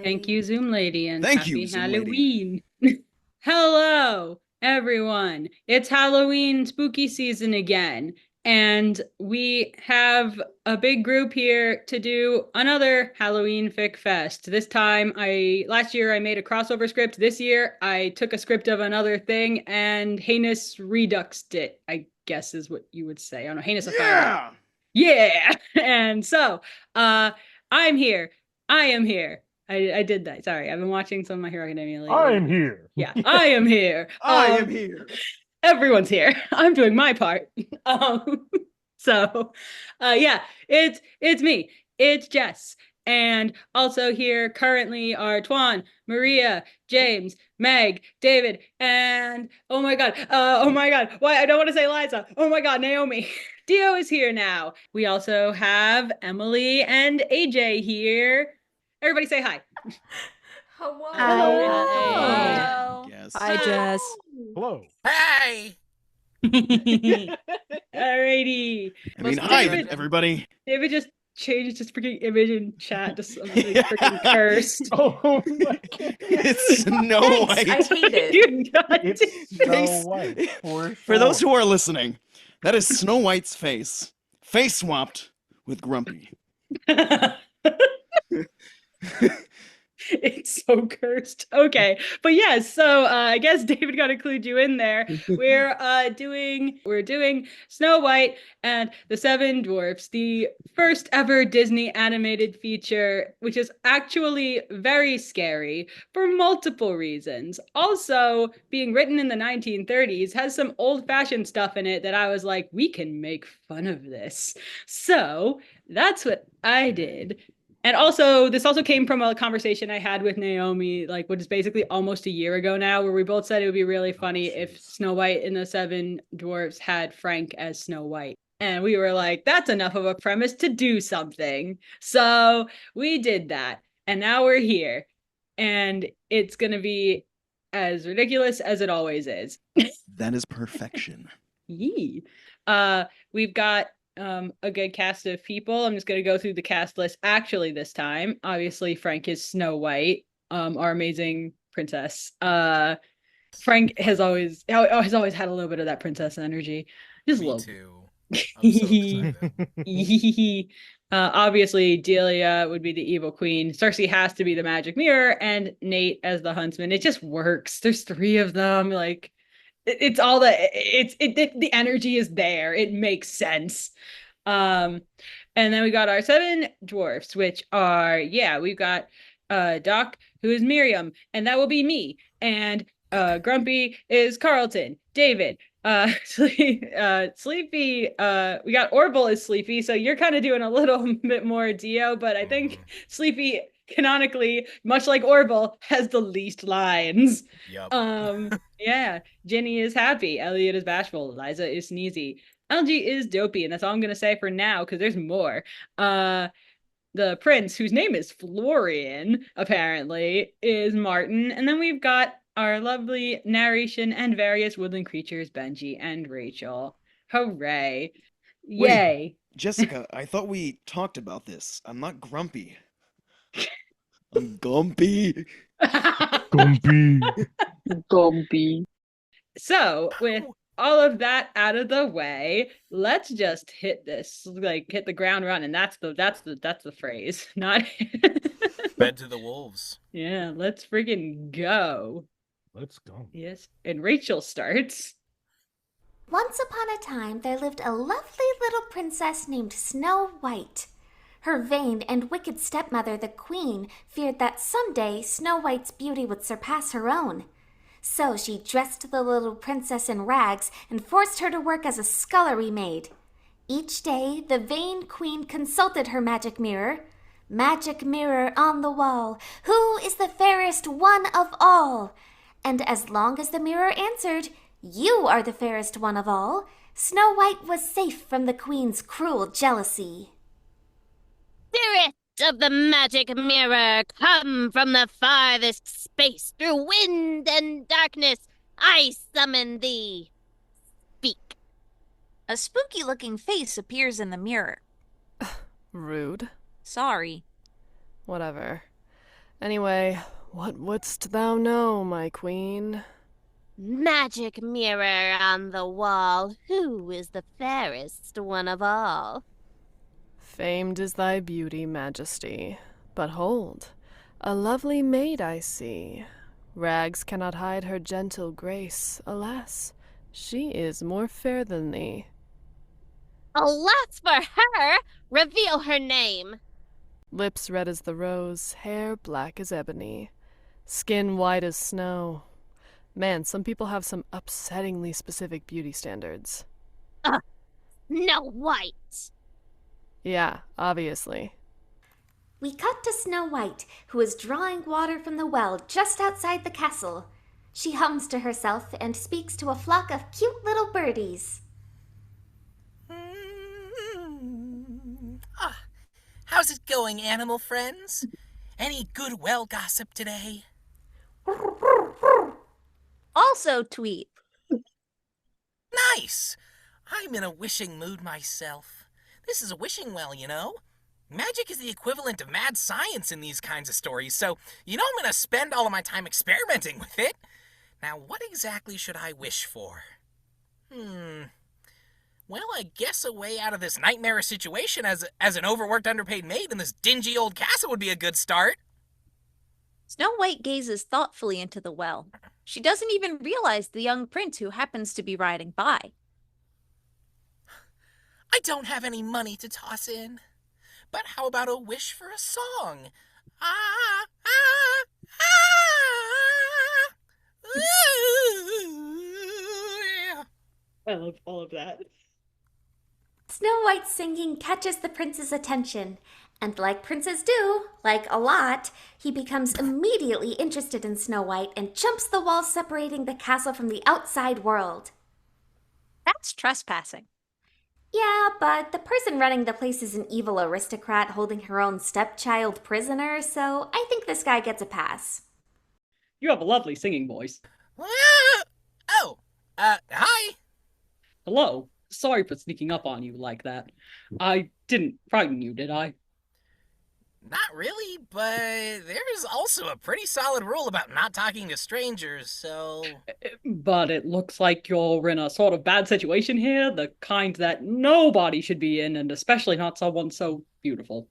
Thank you, Zoom lady, and Thank you, happy Zoom lady. Halloween. Hello, everyone. It's Halloween spooky season again, and we have a big group here to do another Halloween FicFest. This time, last year I made a crossover script. This year I took a script of another thing and Heinous Reduxed it, I guess is what you would say. I don't know, Heinous Yeah! Yeah! And so, I'm here. I am here. I did that. Sorry, I've been watching some of My Hero Academia lately. I am here. Yeah, I am here. I am here. Everyone's here. I'm doing my part. So, yeah, it's me. It's Jess. And also here currently are Toan, Maria, James, Meg, David, and oh my god, why I don't want to say Liza. Oh my god, Naomi. Dio is here now. We also have Emily and AJ here. Everybody say hi. Hello. Hi. Yes. Hi, Jess. Hello. Hey. Alrighty. I mean, Well, hi, David- everybody. David just changed his freaking image in chat to something freaking cursed. Oh my god. It's Snow Thanks, White. I hate it. You got It's it. Snow White. For those who are listening, that is Snow White's face swapped with Grumpy. It's so cursed. Okay. But yes, so I guess David got to include you in there. We're doing Snow White and the Seven Dwarfs, the first ever Disney animated feature, which is actually very scary for multiple reasons. Also, being written in the 1930s has some old-fashioned stuff in it that I was like, we can make fun of this. So that's what I did. And also, this also came from a conversation I had with Naomi, like, what is basically almost a year ago now, where we both said it would be really funny if Snow White and the Seven Dwarfs had Frank as Snow White. And we were like, that's enough of a premise to do something. So we did that. And now we're here. And it's going to be as ridiculous as it always is. That is perfection. Yee. We've got a good cast of people. I'm just going to go through the cast list actually this time. Obviously, Frank is Snow White, our amazing princess. Frank has always had a little bit of that princess energy. Just a Me little. too. I'm so excited. Obviously, Delia would be the evil queen. Cersei has to be the magic mirror, and Nate as the huntsman. It just works. There's three of them. Like, it's all the energy is there. It makes sense. And then we got our seven dwarfs, which are, we've got Doc, who is Miriam, and that will be me. And Grumpy is Carlton. David, Sleepy, we got Orville is Sleepy, so you're kind of doing a little bit more Dio, but I think Sleepy canonically, much like Orville, has the least lines. Yep. Yeah, Jenny is happy, Elliot is bashful, Liza is sneezy, LG is dopey, and that's all I'm gonna say for now because there's more. The prince, whose name is Florian, apparently, is Martin, and then we've got our lovely narration and various woodland creatures, Benji and Rachel. Hooray! Wait. Yay! Jessica, I thought we talked about this. I'm not grumpy. I'm gumpy. Gumpy. Gobby. So, with all of that out of the way, let's just hit this, like hit the ground running. That's the phrase. Not Bed to the wolves. Yeah, let's friggin' go. Let's go. Yes, and Rachel starts. Once upon a time, there lived a lovely little princess named Snow White. Her vain and wicked stepmother, the queen, feared that someday Snow White's beauty would surpass her own. So she dressed the little princess in rags and forced her to work as a scullery maid. Each day, the vain queen consulted her magic mirror. Magic mirror on the wall, who is the fairest one of all? And as long as the mirror answered, you are the fairest one of all, Snow White was safe from the queen's cruel jealousy. Spirit of the magic mirror, come from the farthest space, through wind and darkness, I summon thee. Speak. A spooky-looking face appears in the mirror. Rude. Sorry. Whatever. Anyway, what wouldst thou know, my queen? Magic mirror on the wall, who is the fairest one of all? Famed is thy beauty, majesty. But hold, a lovely maid I see. Rags cannot hide her gentle grace. Alas, she is more fair than thee. Alas for her! Reveal her name. Lips red as the rose, hair black as ebony, skin white as snow. Man, some people have some upsettingly specific beauty standards. Snow White. Yeah, obviously. We cut to Snow White, who is drawing water from the well just outside the castle. She hums to herself and speaks to a flock of cute little birdies. How's it going, animal friends? Any good well gossip today? Also tweet. Nice! I'm in a wishing mood myself. This is a wishing well, you know? Magic is the equivalent of mad science in these kinds of stories, so I'm gonna spend all of my time experimenting with it. Now, what exactly should I wish for? Well, I guess a way out of this nightmare situation as an overworked, underpaid maid in this dingy old castle would be a good start. Snow White gazes thoughtfully into the well. She doesn't even realize the young prince who happens to be riding by. I don't have any money to toss in. But how about a wish for a song? Ah, ah, ah, ooh. I love all of that. Snow White's singing catches the prince's attention, and like princes do, like a lot, he becomes immediately interested in Snow White and jumps the wall separating the castle from the outside world. That's trespassing. Yeah, but the person running the place is an evil aristocrat holding her own stepchild prisoner, so I think this guy gets a pass. You have a lovely singing voice. Hi. Hello. Sorry for sneaking up on you like that. I didn't frighten you, did I? Not really, but there's also a pretty solid rule about not talking to strangers, so... But it looks like you're in a sort of bad situation here, the kind that nobody should be in, and especially not someone so beautiful.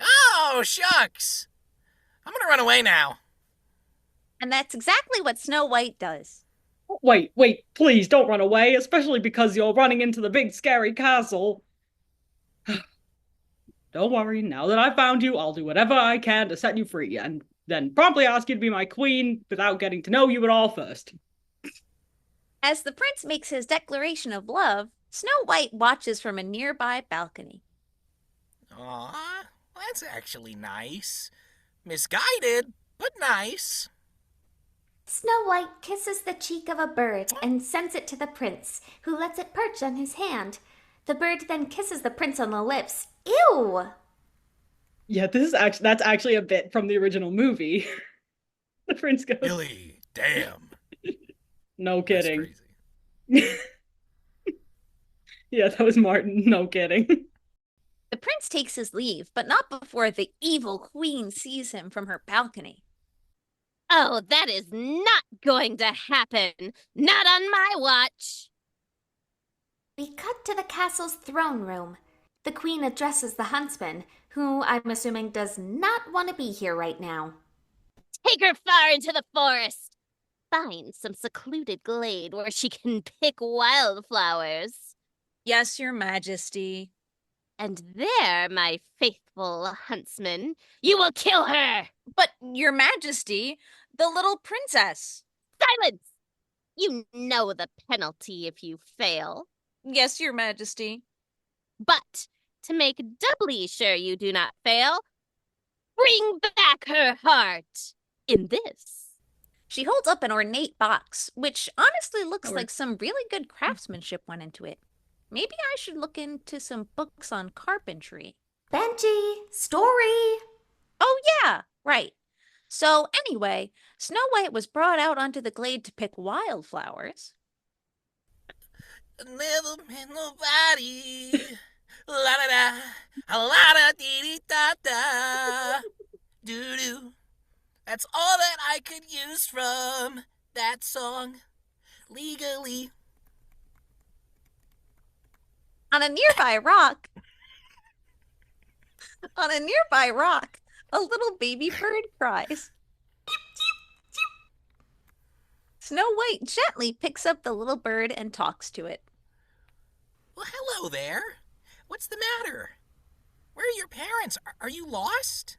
Oh, shucks! I'm gonna run away now. And that's exactly what Snow White does. Wait, please don't run away, especially because you're running into the big scary castle. Don't worry, now that I've found you, I'll do whatever I can to set you free, and then promptly ask you to be my queen without getting to know you at all first. As the prince makes his declaration of love, Snow White watches from a nearby balcony. Aw, that's actually nice. Misguided, but nice. Snow White kisses the cheek of a bird and sends it to the prince, who lets it perch on his hand. The bird then kisses the prince on the lips. Ew! Yeah, that's actually a bit from the original movie. The prince goes, Really? Damn. no kidding. That's crazy. Yeah, that was Martin, no kidding. The prince takes his leave, but not before the evil queen sees him from her balcony. Oh, that is not going to happen. Not on my watch. We cut to the castle's throne room. The queen addresses the huntsman, who I'm assuming does not want to be here right now. Take her far into the forest. Find some secluded glade where she can pick wildflowers. Yes, your majesty. And there, my faithful huntsman, you will kill her. But, your majesty, the little princess. Silence! You know the penalty if you fail. Yes, your majesty. But to make doubly sure you do not fail, bring back her heart in this. She holds up an ornate box, which honestly looks like some really good craftsmanship went into it. Maybe I should look into some books on carpentry. Benji, story! Oh yeah, right. So anyway, Snow White was brought out onto the glade to pick wildflowers. Never met nobody. La da da, la da dee dee da da. Doo doo, That's all that I could use from that song. Legally. On a nearby rock, a little baby bird cries. Snow White gently picks up the little bird and talks to it. Well, hello there. What's the matter? Where are your parents? Are you lost?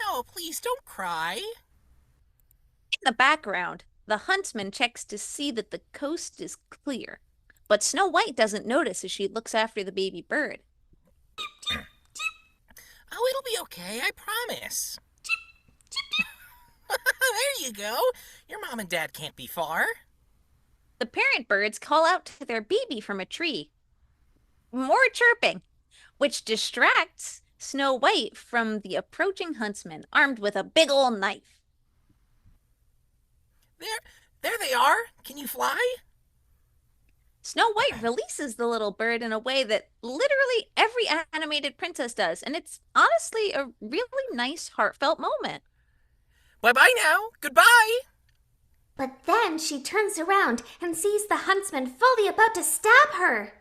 No, please don't cry. In the background, the huntsman checks to see that the coast is clear, but Snow White doesn't notice as she looks after the baby bird. Oh, it'll be okay, I promise. There you go. Your mom and dad can't be far. The parent birds call out to their baby from a tree. More chirping, which distracts Snow White from the approaching huntsman armed with a big old knife. There they are. Can you fly? Snow White releases the little bird in a way that literally every animated princess does, and it's honestly a really nice, heartfelt moment. Bye-bye now. Goodbye. But then she turns around and sees the huntsman fully about to stab her.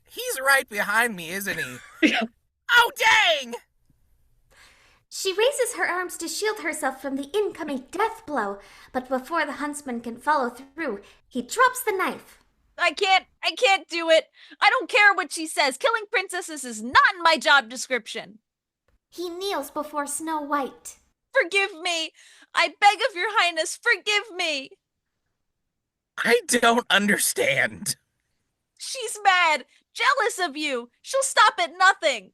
He's right behind me, isn't he? Oh, dang! She raises her arms to shield herself from the incoming death blow, but before the huntsman can follow through, he drops the knife. I can't do it. I don't care what she says. Killing princesses is not in my job description. He kneels before Snow White. Forgive me. I beg of your highness, forgive me. I don't understand. She's mad, jealous of you. She'll stop at nothing.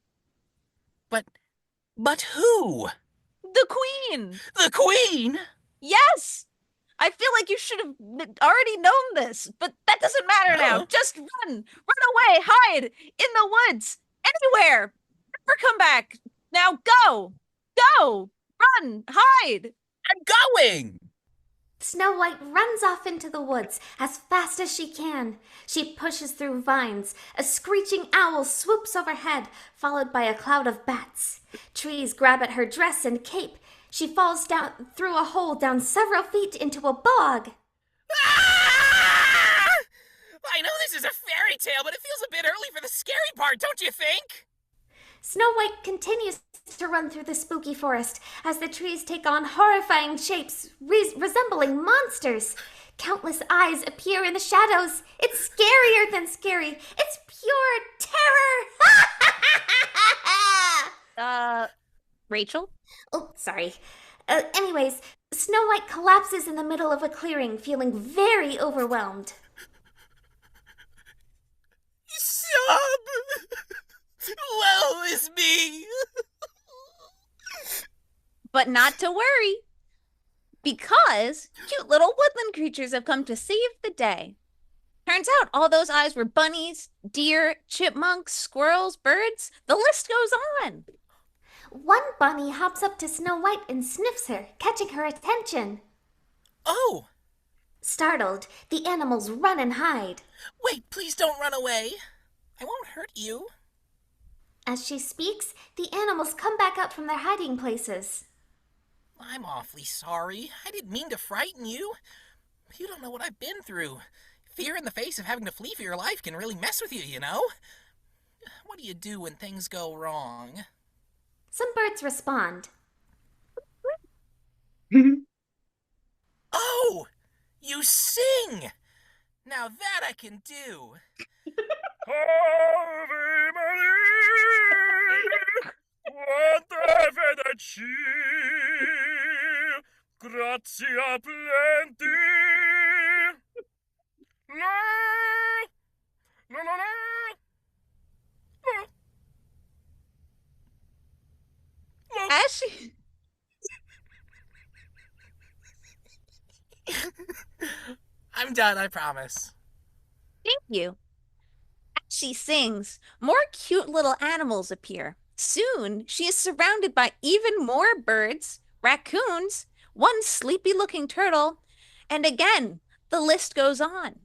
But who? The queen. The queen? Yes. I feel like you should have already known this, but that doesn't matter now. Just run. Run away. Hide. In the woods. Anywhere. Never come back. Now go. Go. Run. Hide. I'm going. Snow White runs off into the woods as fast as she can. She pushes through vines. A screeching owl swoops overhead, followed by a cloud of bats. Trees grab at her dress and cape. She falls down through a hole down several feet into a bog. Ah! I know this is a fairy tale, but it feels a bit early for the scary part, don't you think? Snow White continues to run through the spooky forest as the trees take on horrifying shapes resembling monsters. Countless eyes appear in the shadows. It's scarier than scary. It's pure terror. Rachel? Oh, sorry. Anyways, Snow White collapses in the middle of a clearing, feeling very overwhelmed. Sob! Woe is me! But not to worry, because cute little woodland creatures have come to save the day. Turns out all those eyes were bunnies, deer, chipmunks, squirrels, birds. The list goes on. One bunny hops up to Snow White and sniffs her, catching her attention. Oh! Startled, the animals run and hide. Wait, please don't run away. I won't hurt you. As she speaks, the animals come back out from their hiding places. I'm awfully sorry. I didn't mean to frighten you. You don't know what I've been through. Fear in the face of having to flee for your life can really mess with you, you know? What do you do when things go wrong? Some birds respond. Oh! You sing! Now that I can do. Ave Maria, quanta fedeci, grazia plenty. La, la, la, la, la. As she... I'm done, I promise. Thank you. As she sings, more cute little animals appear. Soon, she is surrounded by even more birds, raccoons, one sleepy-looking turtle, and again, the list goes on.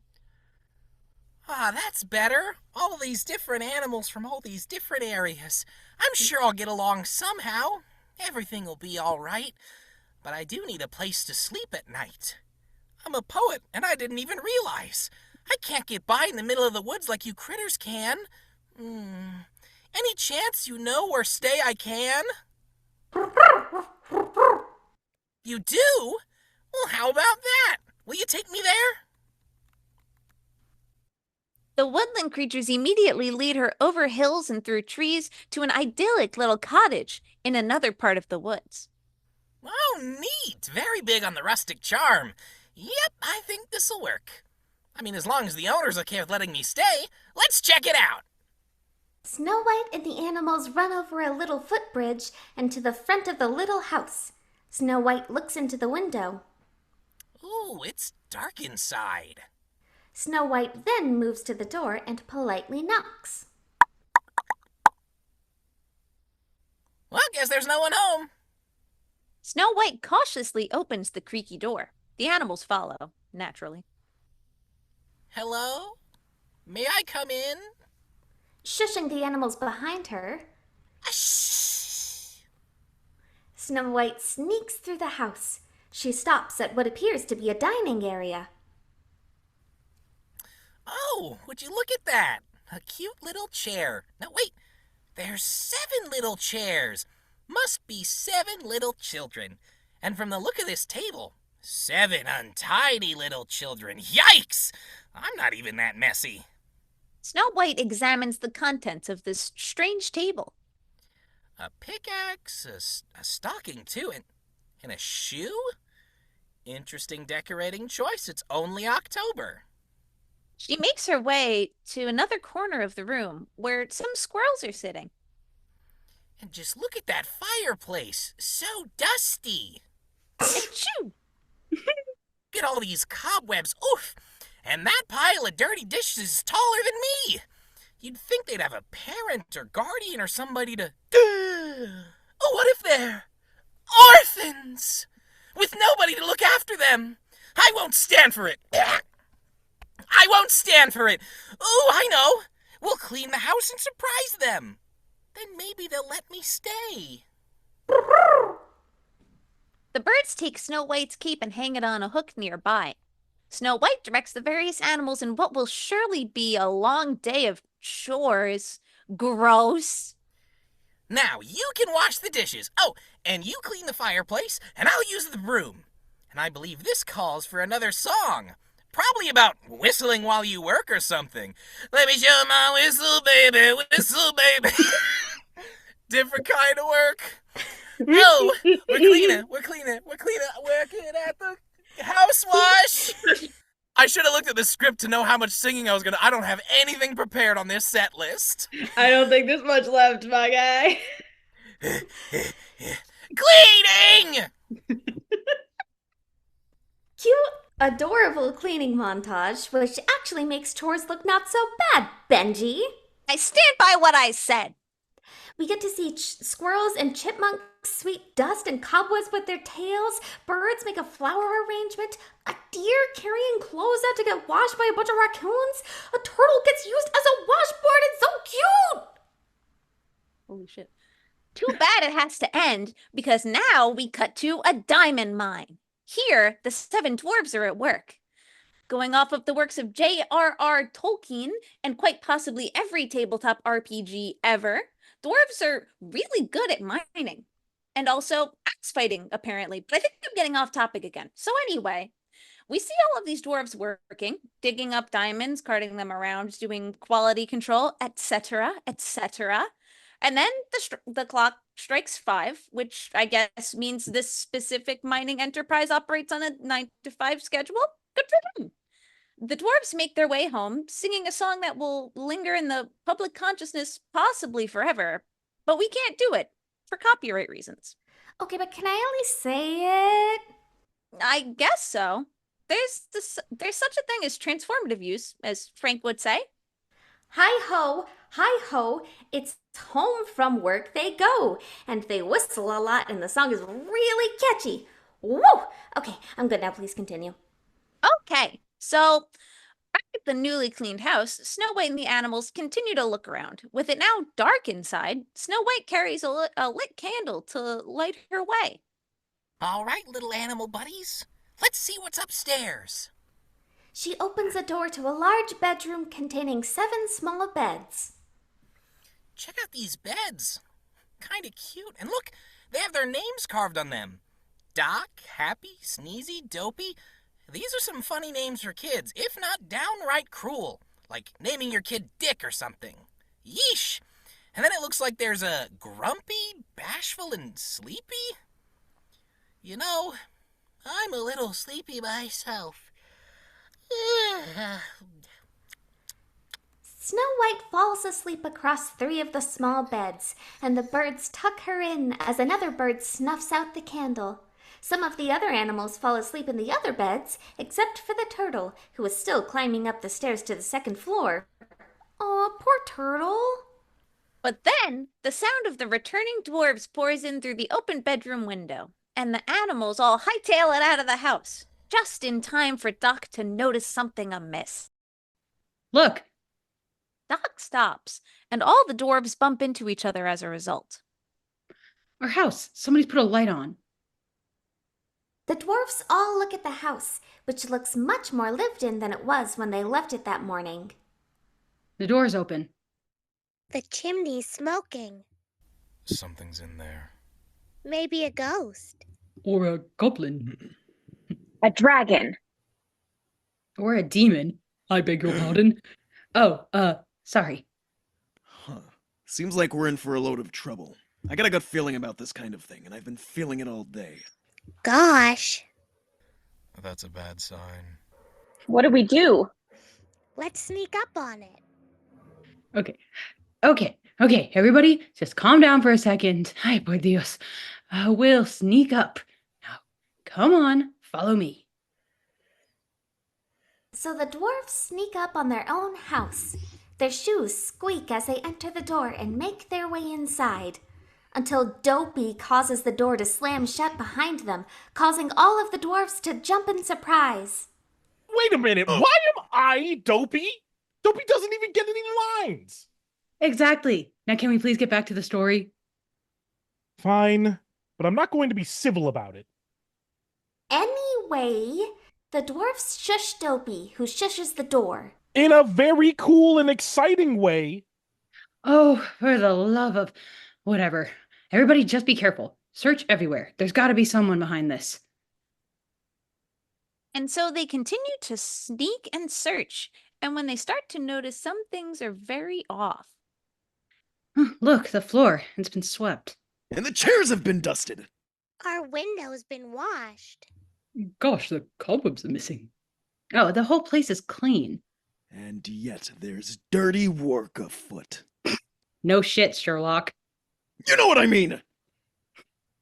Ah, that's better. All of these different animals from all these different areas. I'm sure I'll get along somehow. Everything will be all right, but I do need a place to sleep at night. I'm a poet, and I didn't even realize. I can't get by in the middle of the woods like you critters can. Any chance you know where stay I can? You do? Well, how about that? Will you take me there? The woodland creatures immediately lead her over hills and through trees to an idyllic little cottage in another part of the woods. Oh, neat. Very big on the rustic charm. Yep, I think this'll work. I mean, as long as the owners are okay with letting me stay, let's check it out. Snow White and the animals run over a little footbridge and to the front of the little house. Snow White looks into the window. Ooh, it's dark inside. Snow White then moves to the door and politely knocks. Well, guess there's no one home. Snow White cautiously opens the creaky door. The animals follow, naturally. Hello? May I come in? Shushing the animals behind her, Shh. Snow White sneaks through the house. She stops at what appears to be a dining area. Oh, would you look at that? A cute little chair. Now, wait. There's 7 little chairs. Must be 7 little children. And from the look of this table, 7 untidy little children. Yikes! I'm not even that messy. Snow White examines the contents of this strange table. A pickaxe, a stocking too, and a shoe? Interesting decorating choice. It's only October. She makes her way to another corner of the room where some squirrels are sitting. And just look at that fireplace. So dusty. Achoo! Look at all these cobwebs. Oof! And that pile of dirty dishes is taller than me. You'd think they'd have a parent or guardian or somebody to... Oh, what if they're orphans? With nobody to look after them. I won't stand for it. I won't stand for it. Oh, I know. We'll clean the house and surprise them. Then maybe they'll let me stay. The birds take Snow White's cape and hang it on a hook nearby. Snow White directs the various animals in what will surely be a long day of chores. Gross. Now, you can wash the dishes. Oh, and you clean the fireplace, and I'll use the broom. And I believe this calls for another song. Probably about whistling while you work or something. Let me show my whistle, baby, whistle, baby. Different kind of work. Oh, we're cleaning working at the house wash. I should have looked at the script to know how much singing I was gonna. I don't have anything prepared on this set list. I don't think there's much left, my guy. Cleaning! Cute, adorable cleaning montage, which actually makes chores look not so bad, Benji. I stand by what I said. We get to see squirrels and chipmunks sweep dust and cobwebs with their tails, birds make a flower arrangement, a deer carrying clothes out to get washed by a bunch of raccoons, a turtle gets used as a washboard. It's so cute! Holy shit. Too bad it has to end, because now we cut to a diamond mine. Here, the 7 dwarves are at work. Going off of the works of J.R.R. Tolkien, and quite possibly every tabletop RPG ever, dwarves are really good at mining. And also axe fighting, apparently. But I think I'm getting off topic again. So anyway, we see all of these dwarves working, digging up diamonds, carting them around, doing quality control, etc., etc. And then the clock strikes 5, which I guess means this specific mining enterprise operates on a 9-to-5 schedule. Good for them. The dwarves make their way home, singing a song that will linger in the public consciousness possibly forever. But we can't do it, for copyright reasons. Okay, but can I at least say it? I guess so. There's such a thing as transformative use, as Frank would say. Hi ho, it's home from work they go. And they whistle a lot and the song is really catchy. Woo! Okay, I'm good now, please continue. Okay, so back At the newly cleaned house, Snow White and the animals continue to look around. With it now dark inside, Snow White carries a lit candle to light her way. All right, little animal buddies. Let's see what's upstairs. She opens a door to a large bedroom containing 7 small beds. Check out these beds. Kinda cute. And look, they have their names carved on them. Doc, Happy, Sneezy, Dopey. These are some funny names for kids, if not downright cruel. Like naming your kid Dick or something. Yeesh. And then it looks like there's a Grumpy, Bashful, and Sleepy. You know, I'm a little sleepy myself. Snow White falls asleep across 3 of the small beds, and the birds tuck her in as another bird snuffs out the candle. Some of the other animals fall asleep in the other beds, except for the turtle, who is still climbing up the stairs to the 2nd floor. Aw, poor turtle. But then, the sound of the returning dwarves pours in through the open bedroom window, and the animals all hightail it out of the house, just in time for Doc to notice something amiss. Look, Doc stops, and all the dwarves bump into each other as a result. our house. Somebody's put a light on. The dwarfs all look at the house, which looks much more lived in than it was when they left it that morning. The door's open. The chimney's smoking. Something's in there. Maybe a ghost. Or a goblin. A dragon. Or a demon. I beg your pardon. Oh, sorry. Huh. Seems like we're in for a load of trouble. I got a gut feeling about this kind of thing, and I've been feeling it all day. Gosh. That's a bad sign. What do we do? Let's sneak up on it. Okay, everybody, just calm down for a second. Ay, por Dios. We'll sneak up. Now, come on, follow me. So the dwarfs sneak up on their own house. Their shoes squeak as they enter the door and make their way inside, until Dopey causes the door to slam shut behind them, causing all of the dwarfs to jump in surprise. Wait a minute. Why am I Dopey? Dopey doesn't even get any lines. Exactly. Now, can we please get back to the story? Fine, but I'm not going to be civil about it. Anyway, the dwarfs shush Dopey, who shushes the door. In a very cool and exciting way. Oh, for the love of... Whatever. Everybody just be careful. Search everywhere. There's got to be someone behind this. And so they continue to sneak and search, and when they start to notice some things are very off. Look, the floor. It's been swept. And the chairs have been dusted. Our window's been washed. Gosh, the cobwebs are missing. Oh, the whole place is clean. And yet there's dirty work afoot. No shit, Sherlock. You know what I mean!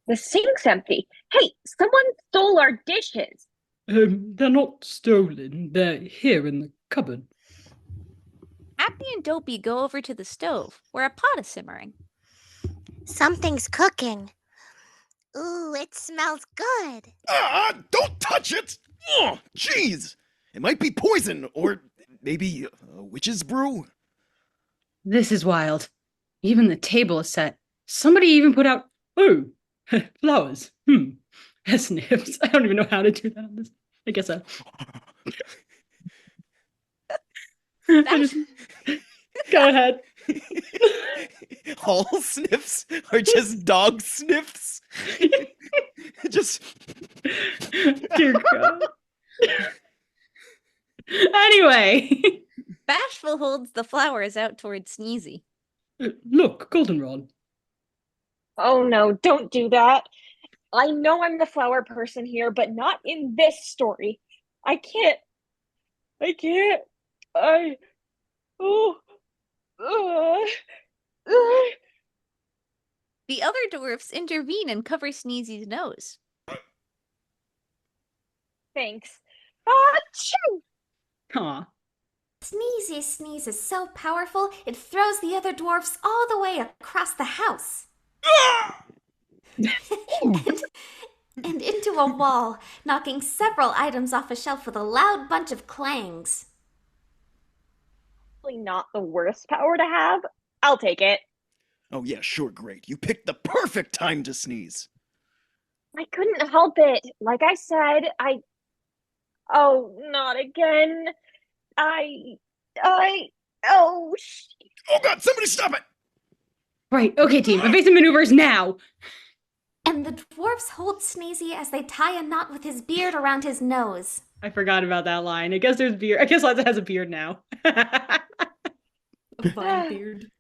The sink's empty. Hey, someone stole our dishes. They're not stolen. They're here in the cupboard. Happy and Dopey go over to the stove, where a pot is simmering. Something's cooking. Ooh, it smells good. Don't touch it! Oh, jeez! It might be poison, or maybe a witch's brew. This is wild. Even the table is set. Somebody even put out... Oh, flowers. Sniffs. I don't even know how to do that on this. I guess I just... Go ahead. All sniffs are just dog sniffs. Just... Dear God. Anyway. Bashful holds the flowers out toward Sneezy. Look, goldenrod. Oh no, don't do that. I know I'm the flower person here, but not in this story. I can't. Oh. The other dwarfs intervene and cover Sneezy's nose. Thanks. Achoo! Aw. Sneezy's sneeze is so powerful, it throws the other dwarfs all the way across the house. and into a wall, knocking several items off a shelf with a loud bunch of clangs. actually not the worst power to have. I'll take it. Oh yeah, sure, great. You picked the perfect time to sneeze. I couldn't help it. Like I said, Oh, not again. I... Oh, Oh god, somebody stop it! Right, okay, team. Evasive maneuvers now! And the dwarfs hold Sneezy as they tie a knot with his beard around his nose. I forgot about that line. I guess there's beard. I guess Liza has a beard now. A vine beard.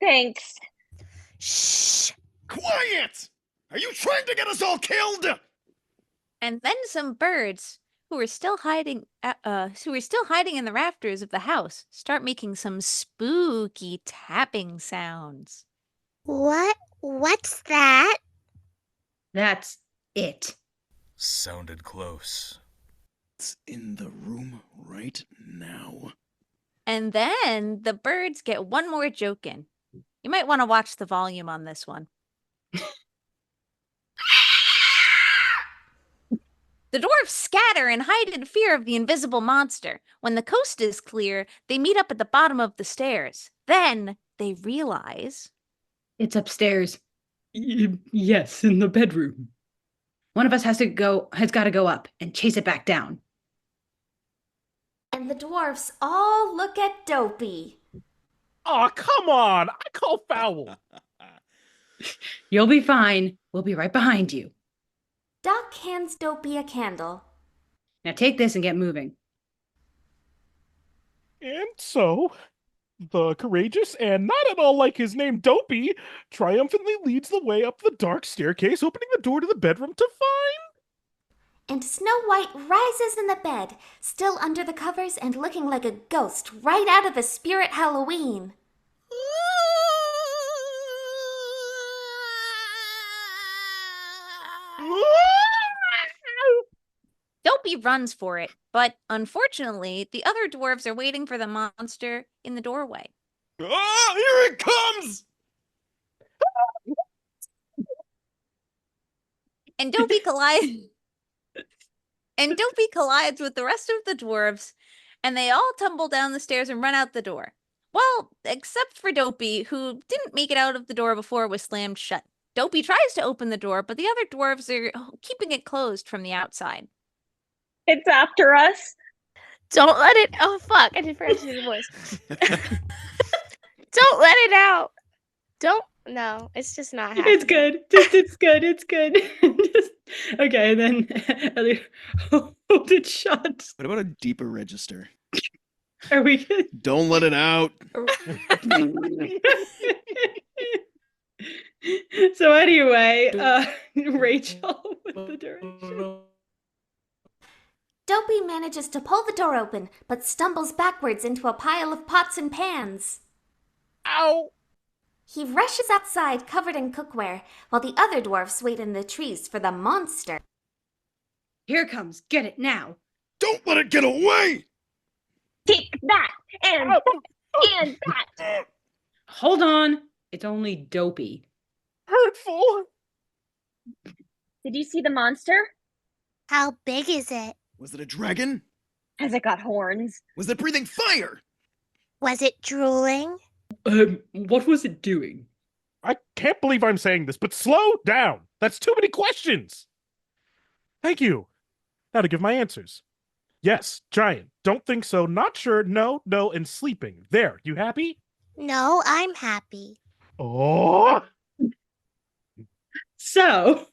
Thanks. Shh. Quiet! Are you trying to get us all killed? And then some birds who were still hiding in the rafters of the house start making some spooky tapping sounds. What's that? That's it. Sounded close. It's in the room right now. And then the birds get one more joke in. You might want to watch the volume on this one. The dwarfs scatter and hide in fear of the invisible monster. When the coast is clear, they meet up at the bottom of the stairs. Then they realize... It's upstairs. Yes, in the bedroom. One of us has got to go up and chase it back down. And the dwarfs all look at Dopey. Oh, come on! I call foul. You'll be fine. We'll be right behind you. Doc hands Dopey a candle. Now take this and get moving. And so, the courageous and not at all like his name Dopey triumphantly leads the way up the dark staircase, opening the door to the bedroom to find... And Snow White rises in the bed, still under the covers and looking like a ghost right out of the Spirit Halloween. Dopey runs for it, but unfortunately, the other dwarves are waiting for the monster in the doorway. Oh, here it comes! And Dopey collides with the rest of the dwarves, and they all tumble down the stairs and run out the door. Well, except for Dopey, who didn't make it out of the door before it was slammed shut. Dopey tries to open the door, but the other dwarves are keeping it closed from the outside. It's after us. Don't let it. Oh fuck! I didn't forget to do the voice. Don't let it out. Don't. No, it's just not happening. It's good. It's good. It's good. Okay, then Elliot, hold it shut. What about a deeper register? Are we good? Don't let it out. So anyway, Rachel with the direction. Dopey manages to pull the door open, but stumbles backwards into a pile of pots and pans. Ow! He rushes outside covered in cookware, while the other dwarfs wait in the trees for the monster. Here it comes. Get it now. Don't let it get away! Take that and that and that. Hold on. It's only Dopey. Hurtful! Did you see the monster? How big is it? Was it a dragon? Has it got horns? Was it breathing fire? Was it drooling? What was it doing? I can't believe I'm saying this, but slow down. That's too many questions. Thank you. Now to give my answers. Yes, giant. Don't think so. Not sure. No, and sleeping. There. You happy? No, I'm happy. Oh! So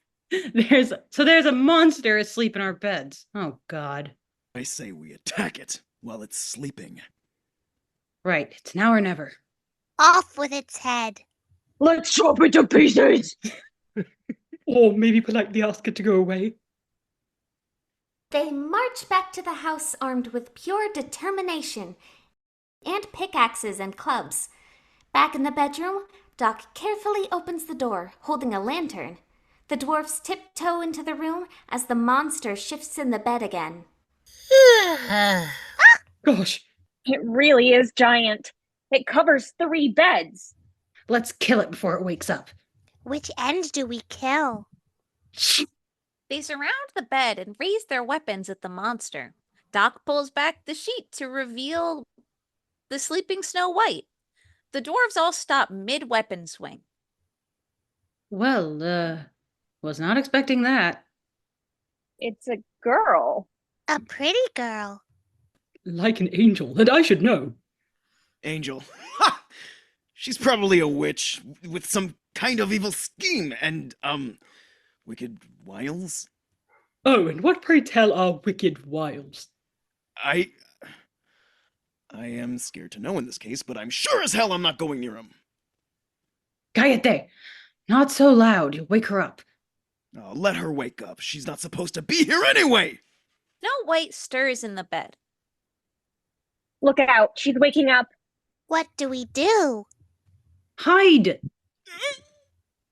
there's a monster asleep in our beds. Oh God. I say we attack it while it's sleeping. Right. It's now or never. Off with its head. Let's chop it to pieces. Or maybe politely ask it to go away. They march back to the house armed with pure determination and pickaxes and clubs. Back in the bedroom, Doc carefully opens the door, holding a lantern. The dwarfs tiptoe into the room as the monster shifts in the bed again. Gosh. It really is giant. It covers 3 beds. Let's kill it before it wakes up. Which end do we kill? They surround the bed and raise their weapons at the monster. Doc pulls back the sheet to reveal the sleeping Snow White. The dwarves all stop mid-weapon swing. Well, was not expecting that. It's a girl. A pretty girl. Like an angel, and I should know. Angel. Ha! She's probably a witch with some kind of evil scheme and, wicked wiles. Oh, and what pray tell are wicked wiles? I am scared to know in this case, but I'm sure as hell I'm not going near him. Cállate! Not so loud, you'll wake her up. Oh, let her wake up. She's not supposed to be here anyway! Snow White stirs in the bed. Look out, she's waking up. What do we do? Hide!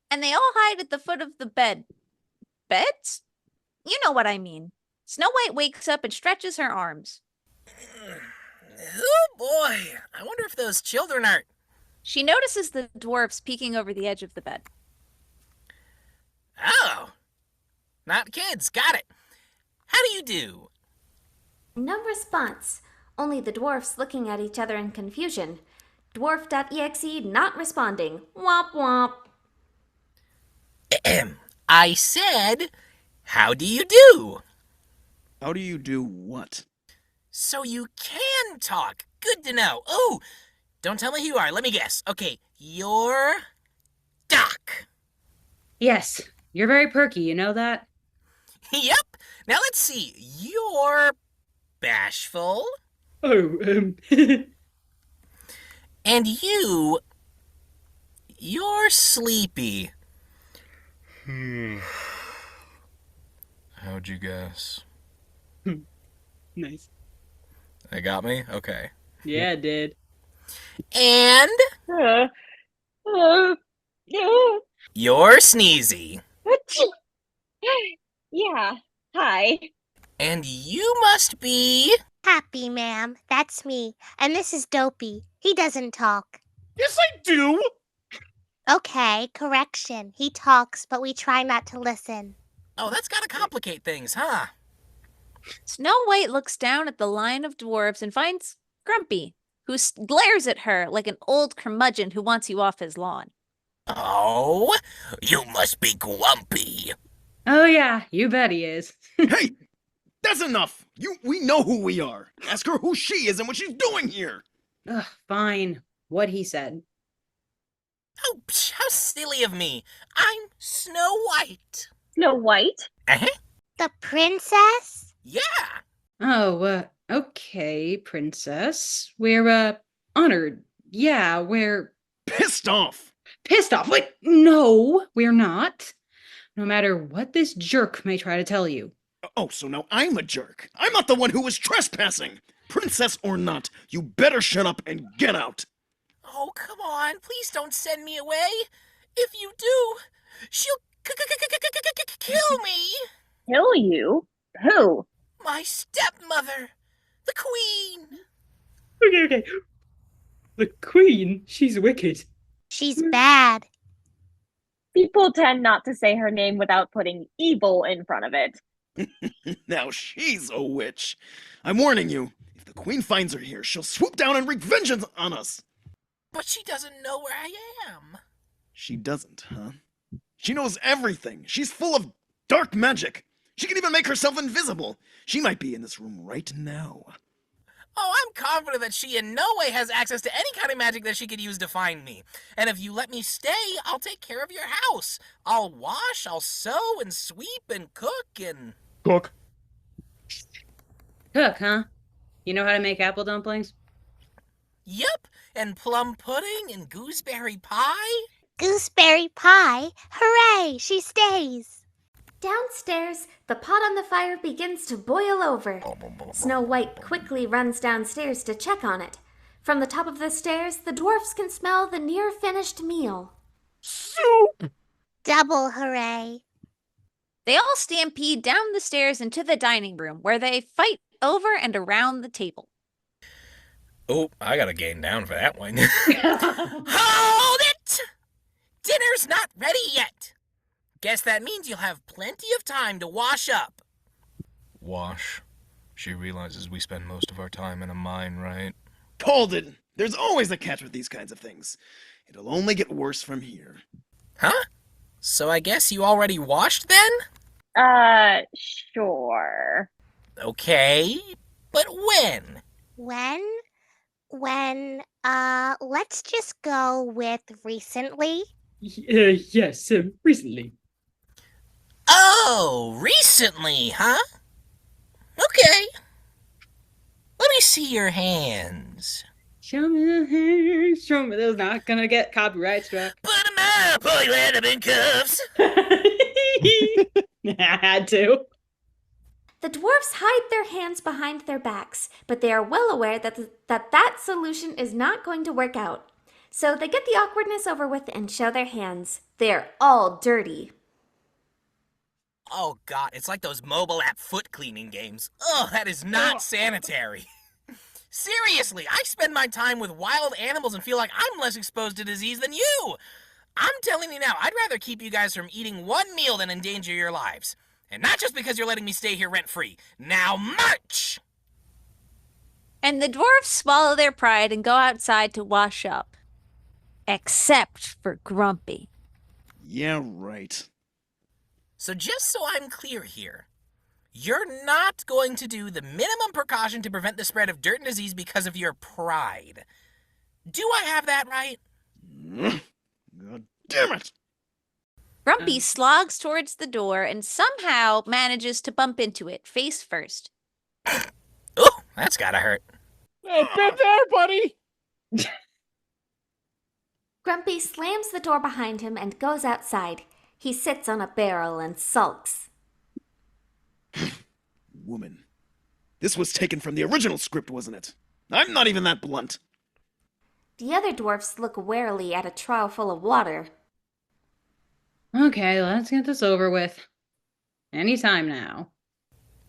And they all hide at the foot of the bed. Beds? You know what I mean. Snow White wakes up and stretches her arms. Oh boy, I wonder if those children are... She notices the dwarfs peeking over the edge of the bed. Oh, not kids, got it. How do you do? No response. Only the dwarfs looking at each other in confusion. Dwarf.exe not responding. Womp womp. I said, how do you do? How do you do what? So you can talk. Good to know. Oh, don't tell me who you are. Let me guess. Okay, you're Doc. Yes, you're very perky, you know that? Yep. Now let's see. You're bashful. Oh, And you're sleepy. How'd you guess? Nice. They got me? Okay. Yeah, it did. And you're sneezy. Yeah, hi. And you must be... Happy, ma'am. That's me. And this is Dopey. He doesn't talk. Yes, I do. Okay, correction. He talks, but we try not to listen. Oh, that's gotta complicate things, huh? Snow White looks down at the line of dwarves and finds Grumpy, who glares at her like an old curmudgeon who wants you off his lawn. Oh, you must be grumpy. Oh yeah, you bet he is. Hey! That's enough! We know who we are! Ask her who she is and what she's doing here! Ugh, fine. What he said. Oh, how silly of me. I'm Snow White. Snow White? Uh-huh. The princess? Yeah. Oh, okay, princess. We're, honored. Yeah, we're Pissed off! pissed off. Wait, no, we're not. No matter what this jerk may try to tell you. Oh, so now I'm a jerk. I'm not the one who was trespassing! Princess or not, you better shut up and get out! Oh, come on. Please don't send me away. If you do, she'll kill me. Kill you? Who? My stepmother, the queen. Okay. The queen, she's wicked. She's bad. People tend not to say her name without putting evil in front of it. Now she's a witch. I'm warning you, if the queen finds her here, she'll swoop down and wreak vengeance on us. But she doesn't know where I am. She doesn't, huh? She knows everything. She's full of dark magic. She can even make herself invisible. She might be in this room right now. Oh, I'm confident that she in no way has access to any kind of magic that she could use to find me. And if you let me stay, I'll take care of your house. I'll wash, I'll sew and sweep and cook and... Cook. Cook, huh? You know how to make apple dumplings? Yep, and plum pudding and gooseberry pie. Gooseberry pie? Hooray! She stays. Downstairs, the pot on the fire begins to boil over. Snow White quickly runs downstairs to check on it. From the top of the stairs, the dwarfs can smell the near-finished meal. Soup. Double hooray. They all stampede down the stairs into the dining room, where they fight over and around the table. Oh, I gotta gain down for that one. Hold it! Dinner's not ready yet. Guess that means you'll have plenty of time to wash up. Wash? She realizes we spend most of our time in a mine, right? Hold it! There's always a catch with these kinds of things. It'll only get worse from here. Huh? So I guess you already washed then? Sure. Okay, but when? When, let's just go with recently. Yes, recently. Oh, recently, huh? Okay. Let me see your hands. Show me the hands. Show me. That's not gonna get copyright struck. Put 'em up, or you end up in cuffs. I had to. The dwarfs hide their hands behind their backs, but they are well aware that solution is not going to work out. So they get the awkwardness over with and show their hands. They're all dirty. Oh god, it's like those mobile app foot cleaning games. Ugh, that is not sanitary. Seriously, I spend my time with wild animals and feel like I'm less exposed to disease than you. I'm telling you now, I'd rather keep you guys from eating one meal than endanger your lives. And not just because you're letting me stay here rent-free. Now march! And the dwarfs swallow their pride and go outside to wash up. Except for Grumpy. Yeah, right. So just so I'm clear here, you're not going to do the minimum precaution to prevent the spread of dirt and disease because of your pride. Do I have that right? God damn it! Grumpy slogs towards the door and somehow manages to bump into it face first. Oh, that's gotta hurt. Hey, been there, buddy! Grumpy slams the door behind him and goes outside. He sits on a barrel and sulks. Woman. This was taken from the original script, wasn't it? I'm not even that blunt. The other dwarfs look warily at a trough full of water. Okay, let's get this over with. Anytime now.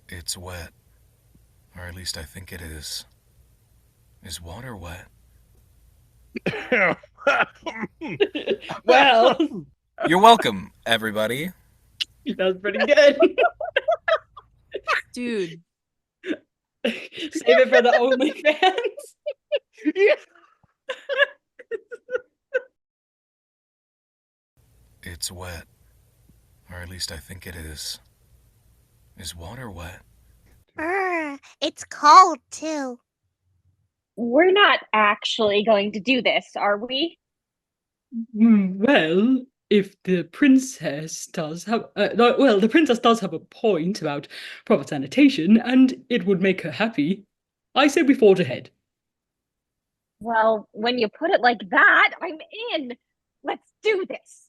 It's wet. Or at least I think it is. Is water wet? Well, You're welcome, everybody. that was pretty good. Dude. Save it for the OnlyFans. Yeah. It's wet. Or at least I think it is. Is water wet? It's cold too. We're not actually going to do this, are we? Well, if the princess does have, the princess does have a point about proper sanitation, and it would make her happy. I say we forge ahead. Well, when you put it like that, I'm in. Let's do this.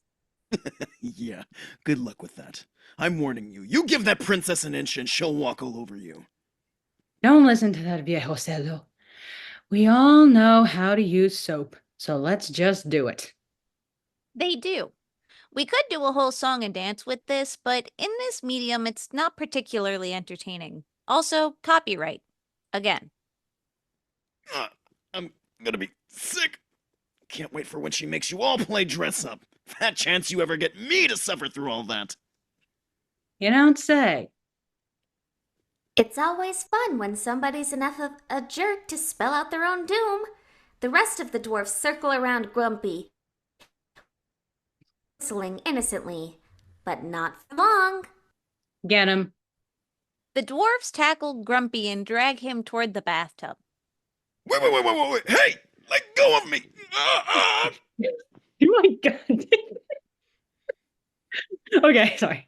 Yeah, good luck with that. I'm warning you. You give that princess an inch and she'll walk all over you. Don't listen to that viejo cerdo. We all know how to use soap, so let's just do it. They do. We could do a whole song and dance with this, but in this medium, it's not particularly entertaining. Also, copyright. Again. I'm gonna be sick. Can't wait for when she makes you all play dress up. Fat chance you ever get me to suffer through all that. You don't say. It's always fun when somebody's enough of a jerk to spell out their own doom. The rest of the dwarfs circle around Grumpy, whistling innocently, but not for long. Get him. The dwarfs tackle Grumpy and drag him toward the bathtub. Wait. Hey, let go of me. Oh my god. Okay, sorry.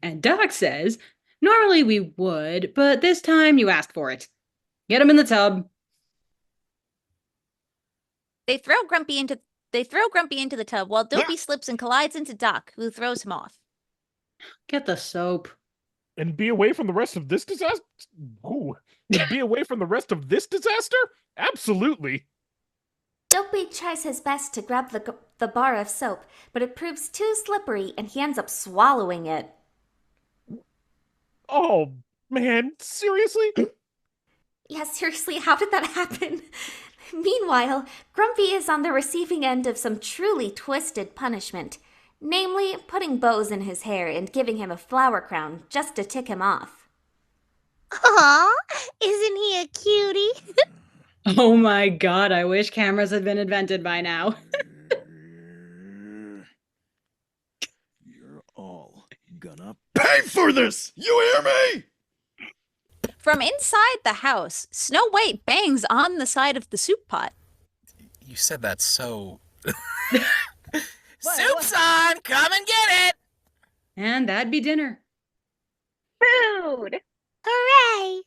And Doc says, normally we would, but this time you asked for it. Get him in the tub. They throw Grumpy into the tub while Dopey slips and collides into Doc, who throws him off. Get the soap. And be away from the rest of this disaster? Ooh. And be away from the rest of this disaster? Absolutely. Dopey tries his best to grab the bar of soap, but it proves too slippery and he ends up swallowing it. Oh, man. Seriously? Yeah, seriously, how did that happen? Meanwhile, Grumpy is on the receiving end of some truly twisted punishment. Namely, putting bows in his hair and giving him a flower crown just to tick him off. Aw, isn't he a cutie? Oh my god, I wish cameras had been invented by now. You're all gonna pay for this! You hear me? From inside the house, Snow White bangs on the side of the soup pot. You said that so... Soup's on! Come and get it! And that'd be dinner. Food! Hooray!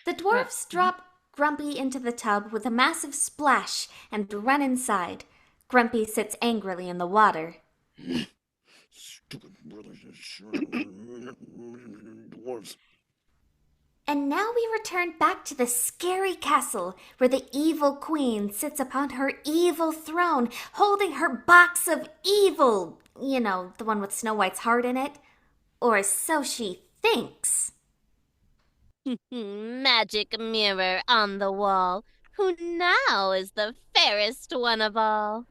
The dwarfs drop Grumpy into the tub with a massive splash and run inside. Grumpy sits angrily in the water. Stupid brothers dwarves. And now we return back to the scary castle where the evil queen sits upon her evil throne, holding her box of evil. You know, the one with Snow White's heart in it. Or so she thinks. Magic mirror on the wall. Who now is the fairest one of all?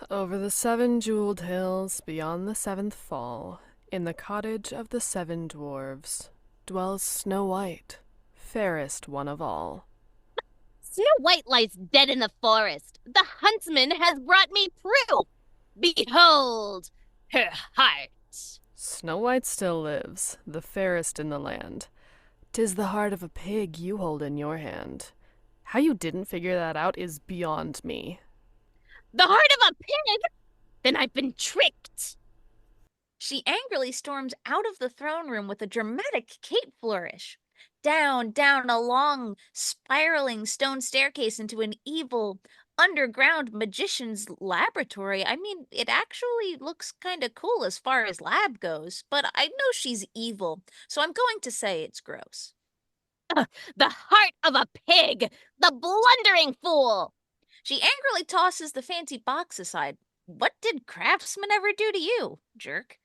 Over the 7 jeweled hills, beyond the 7th fall, in the cottage of the 7 dwarves, dwells Snow White, fairest one of all. Snow White lies dead in the forest. The huntsman has brought me proof. Behold, her heart. Snow White still lives, the fairest in the land. 'Tis the heart of a pig you hold in your hand. How you didn't figure that out is beyond me. The heart of a pig? Then I've been tricked. She angrily storms out of the throne room with a dramatic cape flourish. Down a long, spiraling stone staircase into an evil, underground magician's laboratory. I mean, it actually looks kind of cool as far as lab goes, but I know she's evil, so I'm going to say it's gross. The heart of a pig! The blundering fool! She angrily tosses the fancy box aside. What did craftsman ever do to you, jerk?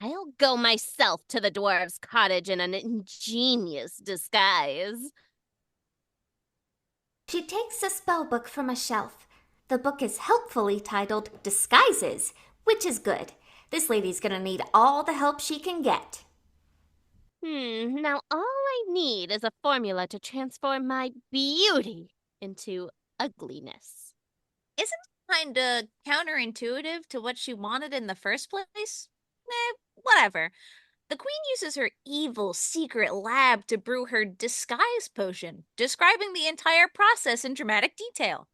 I'll go myself to the dwarves' cottage in an ingenious disguise. She takes a spell book from a shelf. The book is helpfully titled Disguises, which is good. This lady's gonna need all the help she can get. Now all I need is a formula to transform my beauty into ugliness. Isn't it kinda counterintuitive to what she wanted in the first place? Whatever. The queen uses her evil secret lab to brew her disguise potion, describing the entire process in dramatic detail.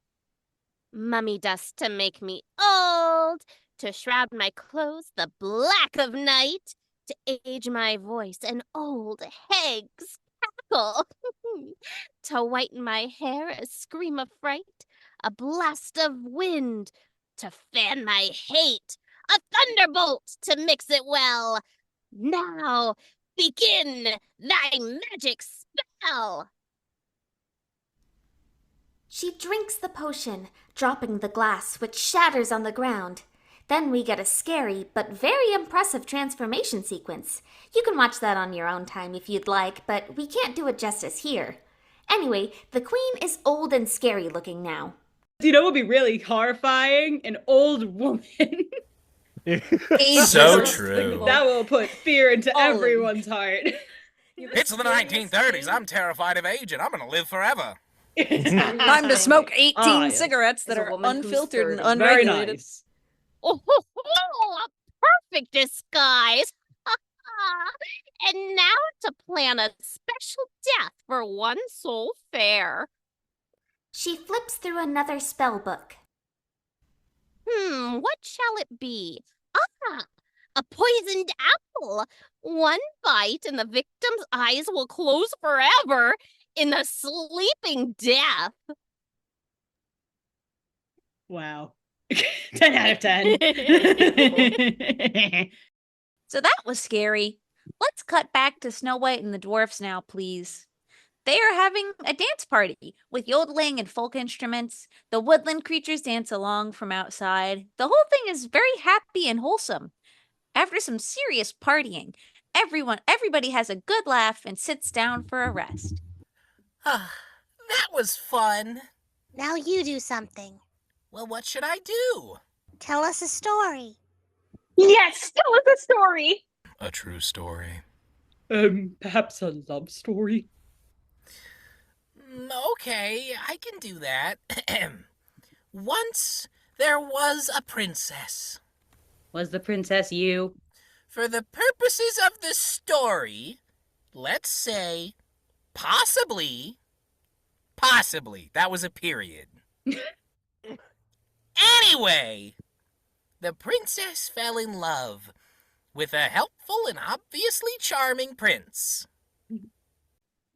Mummy dust to make me old, to shroud my clothes the black of night, to age my voice an old hag's cackle, to whiten my hair a scream of fright, a blast of wind, to fan my hate, a thunderbolt to mix it well. Now begin thy magic spell. She drinks the potion, dropping the glass, which shatters on the ground. Then we get a scary but very impressive transformation sequence. You can watch that on your own time if you'd like, but we can't do it justice here. Anyway, the queen is old and scary looking now. You know what would be really horrifying? An old woman. So true. That will put fear into everyone's heart. It's the 1930s. I'm terrified of age, and I'm gonna live forever. Time to smoke 18 cigarettes that are unfiltered and unregulated. Very nice. Oh, a perfect disguise. And now to plan a special death for one so fair. She flips through another spell book. What shall it be? A poisoned apple. One bite and the victim's eyes will close forever in a sleeping death. Wow. 10 out of 10. So that was scary. Let's cut back to Snow White and the dwarfs now, please. They are having a dance party with yodeling and folk instruments. The woodland creatures dance along from outside. The whole thing is very happy and wholesome. After some serious partying, everybody has a good laugh and sits down for a rest. That was fun. Now you do something. Well, what should I do? Tell us a story. Yes, tell us a story. A true story. Perhaps a love story? Okay, I can do that. Once there was a princess. Was the princess you? For the purposes of the story, let's say possibly. That was a period. Anyway, the princess fell in love with a helpful and obviously charming prince.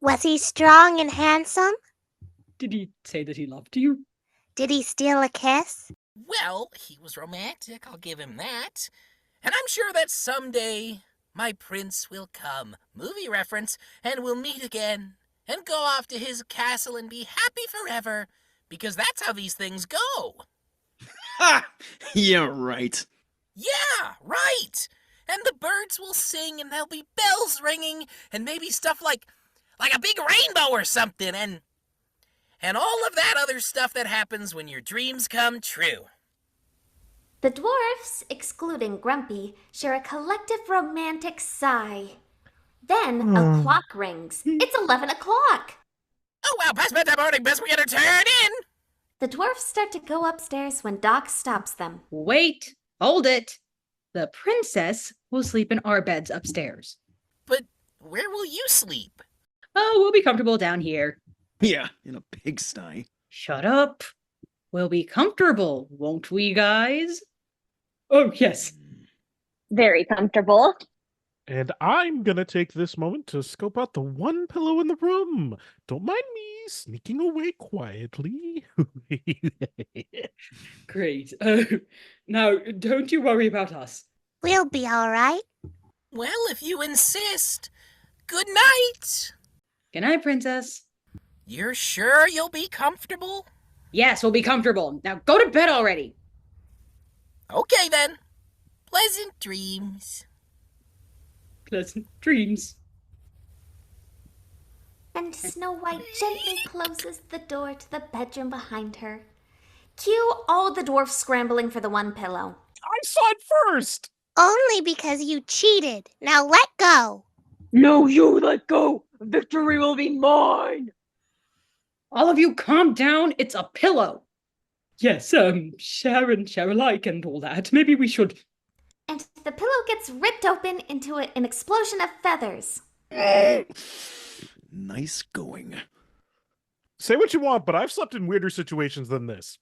Was he strong and handsome? Did he say that he loved you? Did he steal a kiss? Well, he was romantic, I'll give him that. And I'm sure that someday my prince will come, movie reference, and we'll meet again and go off to his castle and be happy forever, because that's how these things go. Ha! Yeah, right. Yeah, right. And the birds will sing and there'll be bells ringing and maybe stuff like a big rainbow or something and all of that other stuff that happens when your dreams come true. The dwarfs, excluding Grumpy, share a collective romantic sigh. Then a clock rings. It's 11 o'clock. Oh, wow, past bedtime morning, best we get her turned in. The dwarfs start to go upstairs when Doc stops them. Wait, hold it. The princess will sleep in our beds upstairs. But where will you sleep? Oh, we'll be comfortable down here. Yeah, in a pigsty. Shut up. We'll be comfortable, won't we, guys? Oh, yes. Very comfortable. And I'm gonna take this moment to scope out the one pillow in the room. Don't mind me sneaking away quietly. Great. Now, don't you worry about us. We'll be all right. Well, if you insist. Good night. Good night, princess. You're sure you'll be comfortable? Yes, we'll be comfortable. Now go to bed already. Okay, then. Pleasant dreams. Pleasant dreams. And Snow White gently closes the door to the bedroom behind her. Cue all the dwarfs scrambling for the one pillow. I saw it first! Only because you cheated. Now let go. No, you let go. Victory will be mine. All of you calm down. It's a pillow. Yes, share and share alike and all that. Maybe we should... And the pillow gets ripped open into an explosion of feathers. Nice going. Say what you want, but I've slept in weirder situations than this.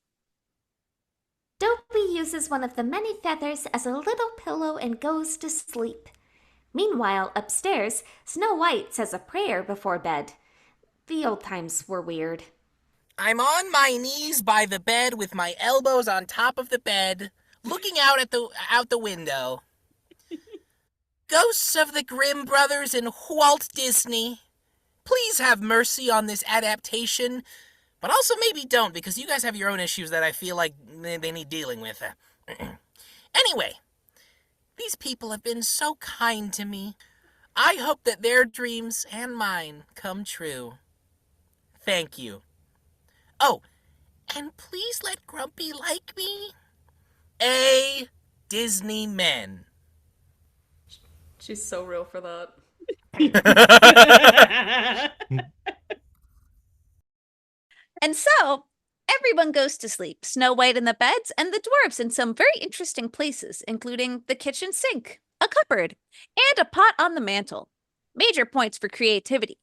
Dopey uses one of the many feathers as a little pillow and goes to sleep. Meanwhile, upstairs, Snow White says a prayer before bed. The old times were weird. I'm on my knees by the bed with my elbows on top of the bed, looking out the window. Ghosts of the Grimm brothers and Walt Disney, please have mercy on this adaptation, but also maybe don't, because you guys have your own issues that I feel like they need dealing with. Anyway, these people have been so kind to me. I hope that their dreams and mine come true. Thank you. Oh, and please let Grumpy like me. A Disney men. She's so real for that. And so, everyone goes to sleep. Snow White in the beds, and the dwarves in some very interesting places, including the kitchen sink, a cupboard, and a pot on the mantle. Major points for creativity.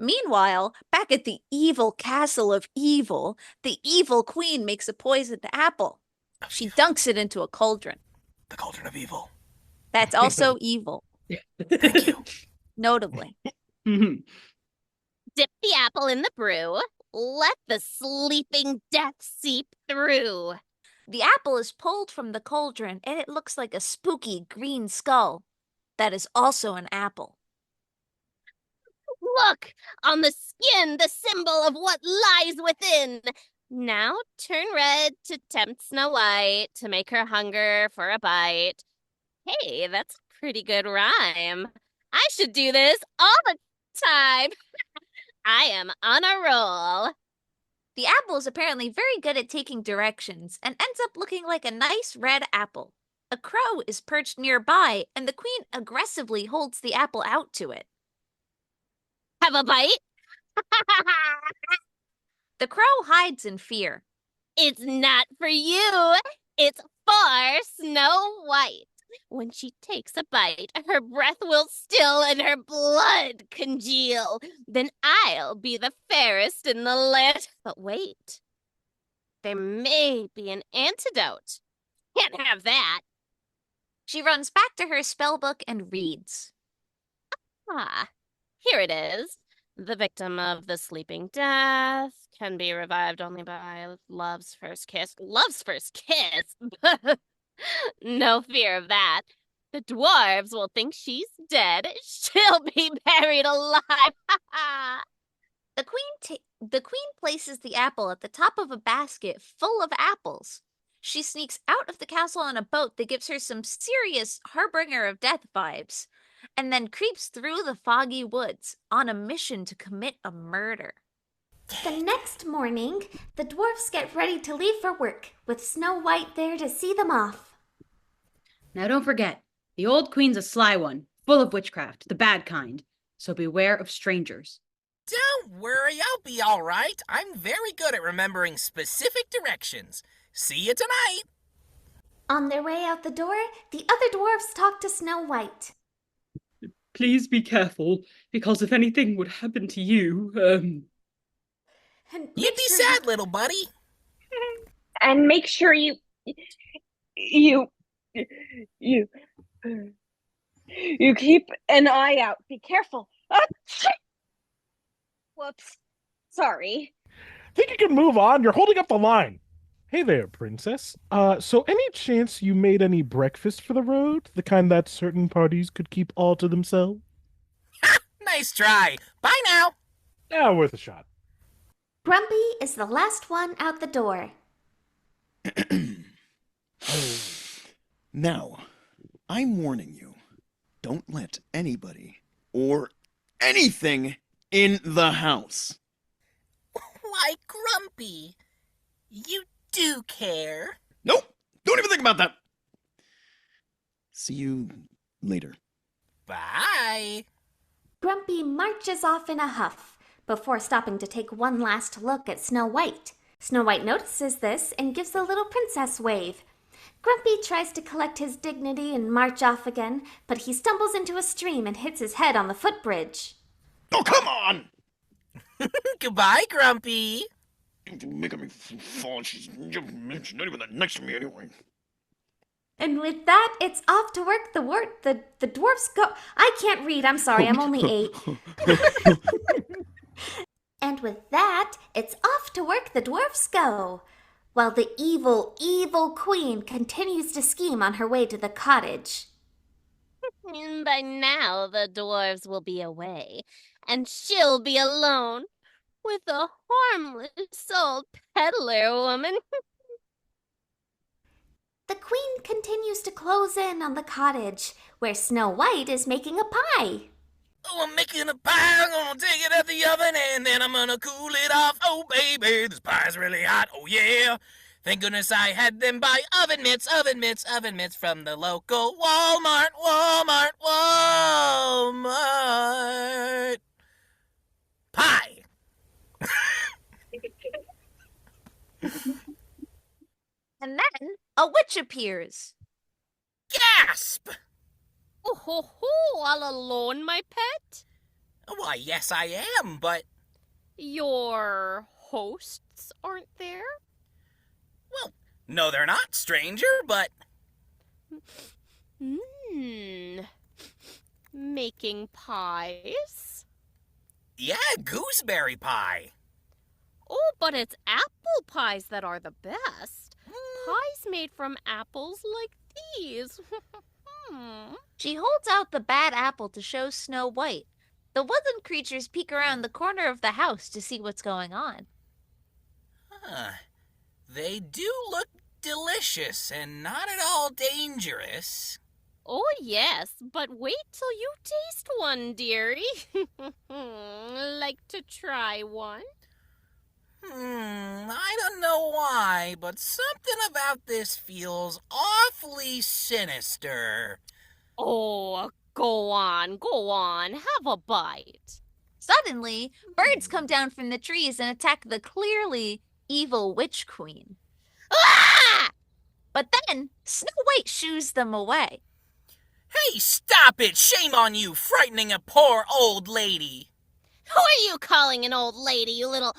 Meanwhile, back at the evil castle of evil, the evil queen makes a poisoned apple. She dunks it into a cauldron. The cauldron of evil. That's also evil. Thank you. Notably. Dip the apple in the brew. Let the sleeping death seep through. The apple is pulled from the cauldron, and it looks like a spooky green skull. That is also an apple. Look, on the skin, the symbol of what lies within. Now turn red to tempt Snow White, to make her hunger for a bite. Hey, that's a pretty good rhyme. I should do this all the time. I am on a roll. The apple is apparently very good at taking directions and ends up looking like a nice red apple. A crow is perched nearby, and the queen aggressively holds the apple out to it. Have a bite? The crow hides in fear. It's not for you. It's for Snow White. When she takes a bite, her breath will still and her blood congeal. Then I'll be the fairest in the land. But wait, there may be an antidote. Can't have that. She runs back to her spellbook and reads. Ah, here it is. The victim of the sleeping death can be revived only by love's first kiss. Love's first kiss? No fear of that. The dwarves will think she's dead. She'll be buried alive. The queen places the apple at the top of a basket full of apples. She sneaks out of the castle on a boat that gives her some serious harbinger of death vibes, and then creeps through the foggy woods on a mission to commit a murder. The next morning, the dwarfs get ready to leave for work, with Snow White there to see them off. Now don't forget, the old queen's a sly one, full of witchcraft, the bad kind, so beware of strangers. Don't worry, I'll be all right. I'm very good at remembering specific directions. See you tonight. On their way out the door, the other dwarfs talk to Snow White. Please be careful, because if anything would happen to you, You'd be sad, little buddy. And make sure you keep an eye out. Be careful. Whoops. Sorry. Think you can move on? You're holding up the line. Hey there, princess. So any chance you made any breakfast for the road? The kind that certain parties could keep all to themselves? Nice try. Bye now. Yeah, worth a shot. Grumpy is the last one out the door. Now, I'm warning you. Don't let anybody or anything in the house. Why, Grumpy, you do care. Nope, don't even think about that. See you later. Bye. Grumpy marches off in a huff, before stopping to take one last look at Snow White. Snow White notices this and gives a little princess wave. Grumpy tries to collect his dignity and march off again, but he stumbles into a stream and hits his head on the footbridge. Oh, come on! Goodbye, Grumpy. You're making me fall. She's not even that nice to me anyway. And with that, it's off to work. The dwarfs go. I can't read. I'm sorry. I'm only 8. And with that, it's off to work. The dwarfs go. While the evil, evil queen continues to scheme on her way to the cottage. And by now, the dwarves will be away, and she'll be alone with a harmless old peddler woman. The queen continues to close in on the cottage, where Snow White is making a pie. Oh, I'm making a pie. I'm gonna take it out the oven and then I'm gonna cool it off. Oh, baby, this pie's really hot. Oh, yeah. Thank goodness I had them buy oven mitts from the local Walmart. Pie. And then a witch appears. Gasp! Oh, ho, ho, all alone, my pet? Why, yes, I am, but... Your hosts aren't there? Well, no, they're not, stranger, but... Making pies? Yeah, gooseberry pie. Oh, but it's apple pies that are the best. Pies made from apples like these. She holds out the bad apple to show Snow White. The woodland creatures peek around the corner of the house to see what's going on. Huh. They do look delicious and not at all dangerous. Oh, yes, but wait till you taste one, dearie. Like to try one? I don't know why, but something about this feels awfully sinister. Oh, go on, have a bite. Suddenly, birds come down from the trees and attack the clearly evil witch queen. Ah! But then, Snow White shoos them away. Hey, stop it! Shame on you, frightening a poor old lady. Who are you calling an old lady, you little...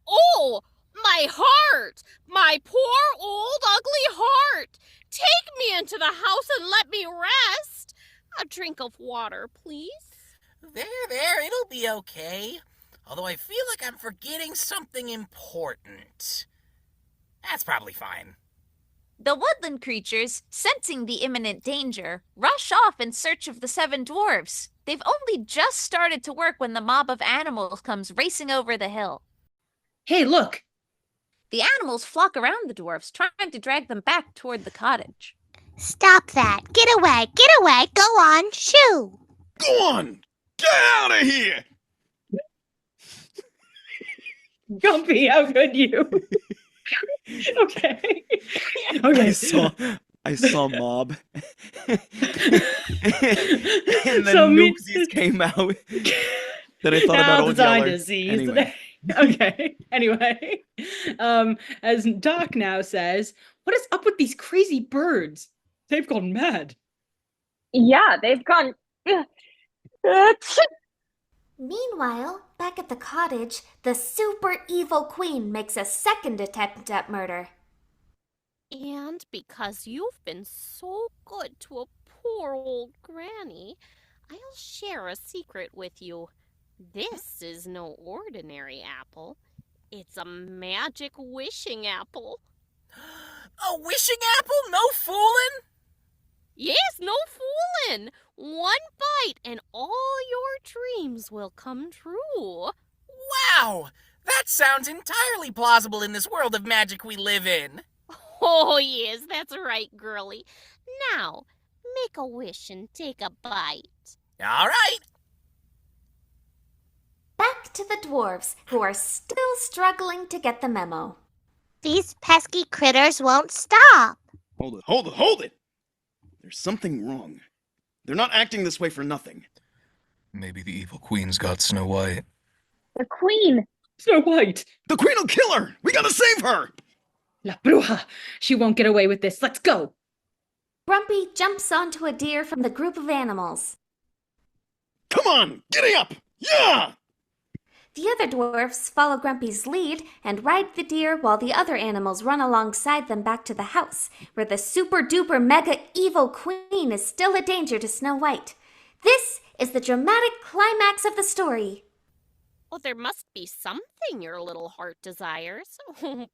Oh, my heart! My poor old ugly heart! Take me into the house and let me rest. A drink of water, please. There, it'll be okay. Although I feel like I'm forgetting something important. That's probably fine. The woodland creatures, sensing the imminent danger, rush off in search of the 7 dwarves. They've only just started to work when the mob of animals comes racing over the hill. Hey, look! The animals flock around the dwarves, trying to drag them back toward the cottage. Stop that. Get away. Get away. Go on. Shoo. Go on! Get out of here! Grumpy, how could you? Okay. Okay. I saw Mob. And then So Noopsies came out. That I thought about Old Design Yeller. disease. Anyway. Okay. Anyway, as Doc now says, what is up with these crazy birds? They've gone mad. Yeah, they've gone. Meanwhile, back at the cottage, the super evil queen makes a second attempt at murder. And because you've been so good to a poor old granny, I'll share a secret with you. This is no ordinary apple. It's a magic wishing apple. A wishing apple? No fooling? Yes, no fooling. One bite and all your dreams will come true. Wow! That sounds entirely plausible in this world of magic we live in. Oh, yes, that's right, girlie. Now, make a wish and take a bite. All right. Back to the dwarves, who are still struggling to get the memo. These pesky critters won't stop. Hold it! There's something wrong. They're not acting this way for nothing. Maybe the evil queen's got Snow White. The queen. Snow White! The queen will kill her! We gotta save her! La bruja! She won't get away with this. Let's go! Grumpy jumps onto a deer from the group of animals. Come on! Giddy up! Yeah! The other dwarfs follow Grumpy's lead and ride the deer while the other animals run alongside them back to the house, where the super-duper mega evil queen is still a danger to Snow White. This is the dramatic climax of the story. Well, there must be something your little heart desires.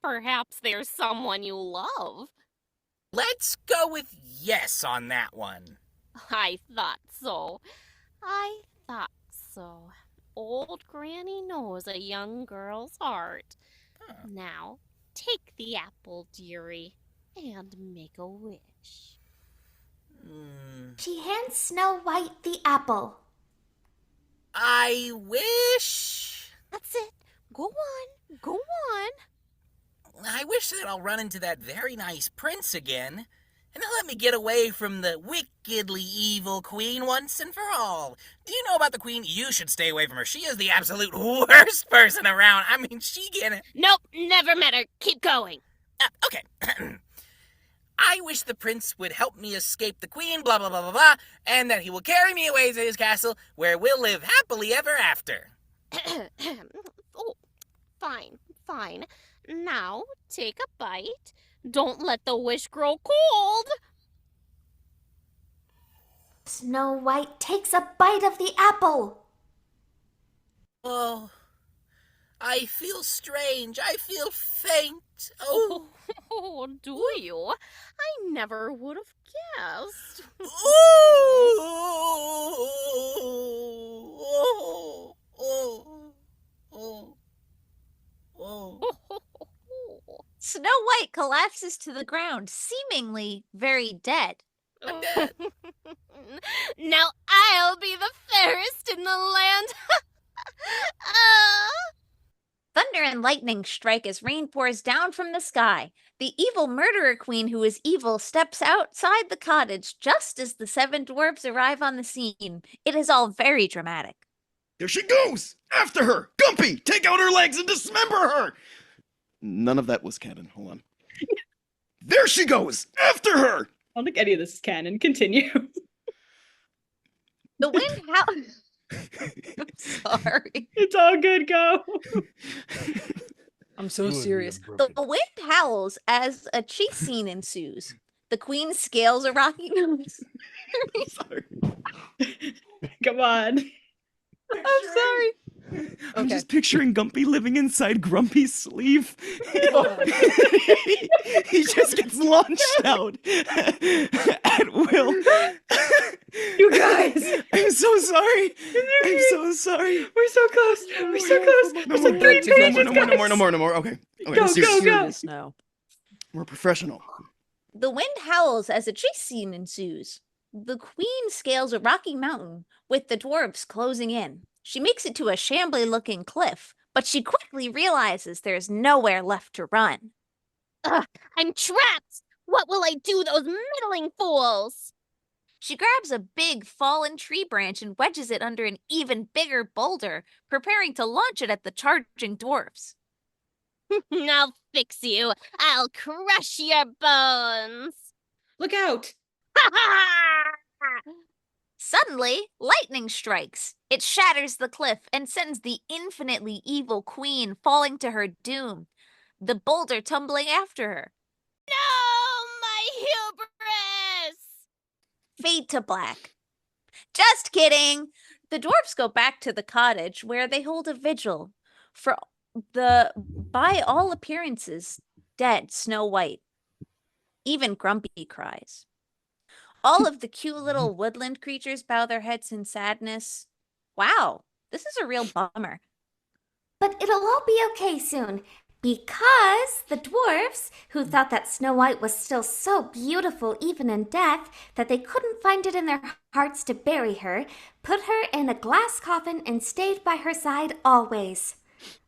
Perhaps there's someone you love. Let's go with yes on that one. I thought so. Old Granny knows a young girl's heart. Now, take the apple, dearie, and make a wish. She hands Snow White the apple. I wish... That's it. Go on. I wish that I'll run into that very nice prince again, and they'll let me get away from the wickedly evil queen once and for all. Do you know about the queen? You should stay away from her. She is the absolute worst person around. I mean, she can... Nope, never met her. Keep going. Okay. I wish the prince would help me escape the queen, blah, blah, blah, blah, blah, and that he will carry me away to his castle, where we'll live happily ever after. Oh, fine. Now, take a bite. Don't let the wish grow cold. Snow White takes a bite of the apple. Oh, I feel strange. I feel faint. Oh, Do you? I never would have guessed. Snow White collapses to the ground, seemingly very dead. I'm dead. Now I'll be the fairest in the land. Thunder and lightning strike as rain pours down from the sky. The evil murderer queen who is evil steps outside the cottage just as the 7 dwarves arrive on the scene. It is all very dramatic. There she goes! After her! Gumpy, take out her legs and dismember her! None of that was canon. Hold on. There she goes! After her! I don't think any of this is canon. Continue. The wind howls. I'm sorry. It's all good, go. I'm so serious. The wind howls as a chase scene ensues. The queen scales a rocky nose. Sorry. Come on. I'm sorry. I'm just picturing Gumpy living inside Grumpy's sleeve. He just gets launched out at will. You guys! I'm so sorry. I'm so sorry. We're so close. We're so close. There's like 3 pages, No more. Okay. Go, let's go, do go. this. now. We're professional. The wind howls as a chase scene ensues. The queen scales a rocky mountain with the dwarves closing in. She makes it to a shambly-looking cliff, but she quickly realizes there's nowhere left to run. Ugh, I'm trapped! What will I do, those meddling fools? She grabs a big fallen tree branch and wedges it under an even bigger boulder, preparing to launch it at the charging dwarves. I'll fix you. I'll crush your bones. Look out. Ha ha! Suddenly, lightning strikes. It shatters the cliff and sends the infinitely evil queen falling to her doom, the boulder tumbling after her. No, my hubris! Fade to black. Just kidding! The dwarfs go back to the cottage where they hold a vigil for the, by all appearances, dead Snow White. Even Grumpy cries. All of the cute little woodland creatures bow their heads in sadness. Wow, this is a real bummer. But it'll all be okay soon, because the dwarfs, who thought that Snow White was still so beautiful even in death that they couldn't find it in their hearts to bury her, put her in a glass coffin and stayed by her side always.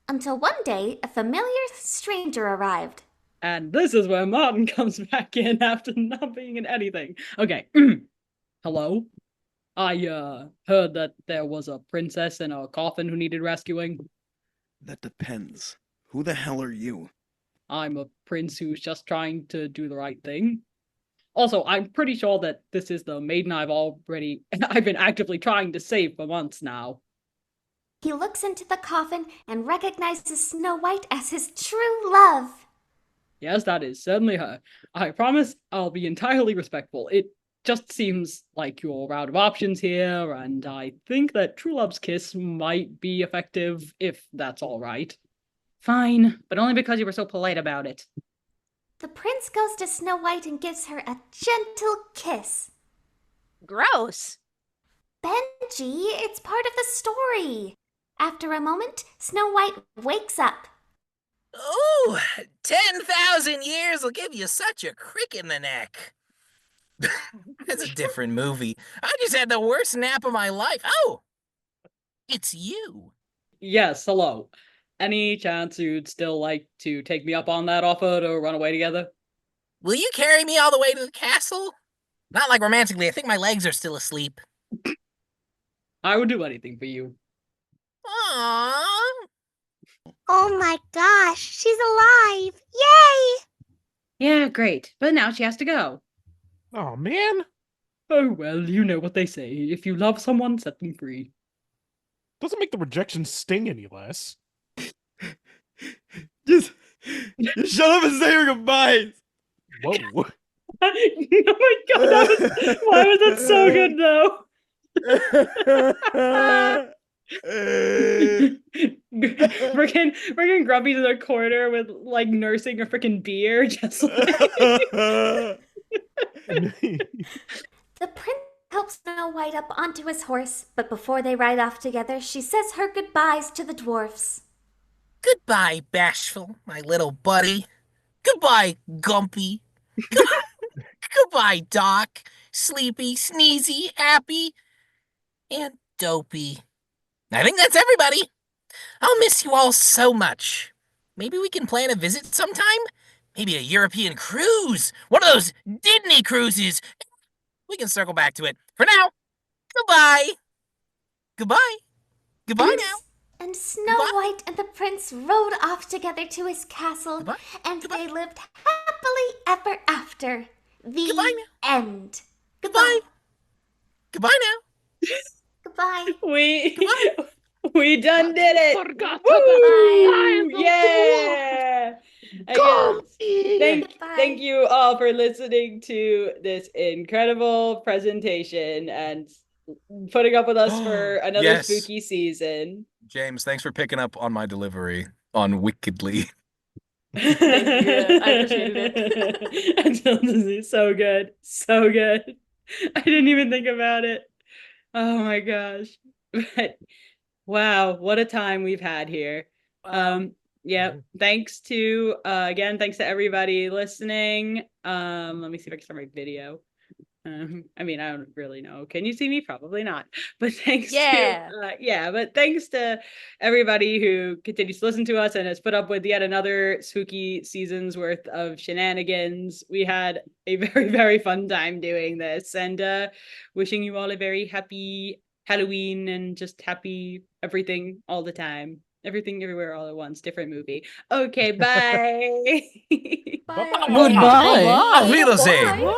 Until one day, a familiar stranger arrived. And this is where Martin comes back in after not being in anything. Okay. Hello? I heard that there was a princess in a coffin who needed rescuing. That depends. Who the hell are you? I'm a prince who's just trying to do the right thing. Also, I'm pretty sure that this is the maiden I've been actively trying to save for months now. He looks into the coffin and recognizes Snow White as his true love. Yes, that is certainly her. I promise I'll be entirely respectful. It just seems like you're out of options here, and I think that True Love's kiss might be effective, if that's all right. Fine, but only because you were so polite about it. The prince goes to Snow White and gives her a gentle kiss. Gross. Benji, it's part of the story. After a moment, Snow White wakes up. Ooh, 10,000 years will give you such a crick in the neck. That's a different movie. I just had the worst nap of my life. Oh, it's you. Yes, hello. Any chance you'd still like to take me up on that offer to run away together? Will you carry me all the way to the castle? Not like romantically, I think my legs are still asleep. I would do anything for you. Aww. Oh my gosh, she's alive! Yay! Yeah, great. But now she has to go. Oh, man. Oh, well, you know what they say. If you love someone, set them free. Doesn't make the rejection sting any less. Just shut up and say your goodbyes. Whoa. Oh my god, why was that so good, though? Freaking Grumpy's in the corner with, like, nursing a freaking beer, just like... The prince helps Snow White up onto his horse, but before they ride off together, she says her goodbyes to the dwarfs. Goodbye, Bashful, my little buddy. Goodbye, Gumpy. Goodbye, Doc. Sleepy, Sneezy, Happy, and Dopey. I think that's everybody. I'll miss you all so much. Maybe we can plan a visit sometime? Maybe a European cruise. One of those Disney cruises. We can circle back to it. For now, goodbye. Goodbye. Goodbye now. And Snow White and the prince rode off together to his castle, and they lived happily ever after. The end. Goodbye. Goodbye now. Goodbye. We done did it. Woo! Yeah. Thank you all for listening to this incredible presentation and putting up with us for another spooky season. James, thanks for picking up on my delivery on Wickedly. Thank you. I appreciated it. So good. So good. I didn't even think about it. Oh my gosh. But wow, what a time we've had here. Thanks to thanks to everybody listening. Let me see if I can start my video. I mean, I don't really know. Can you see me? Probably not. But thanks to everybody who continues to listen to us and has put up with yet another spooky season's worth of shenanigans. We had a very, very fun time doing this, and wishing you all a very happy Halloween and just happy everything all the time. Everything everywhere all at once. Different movie. Okay, bye. Bye. Goodbye. Auf Wiedersehen.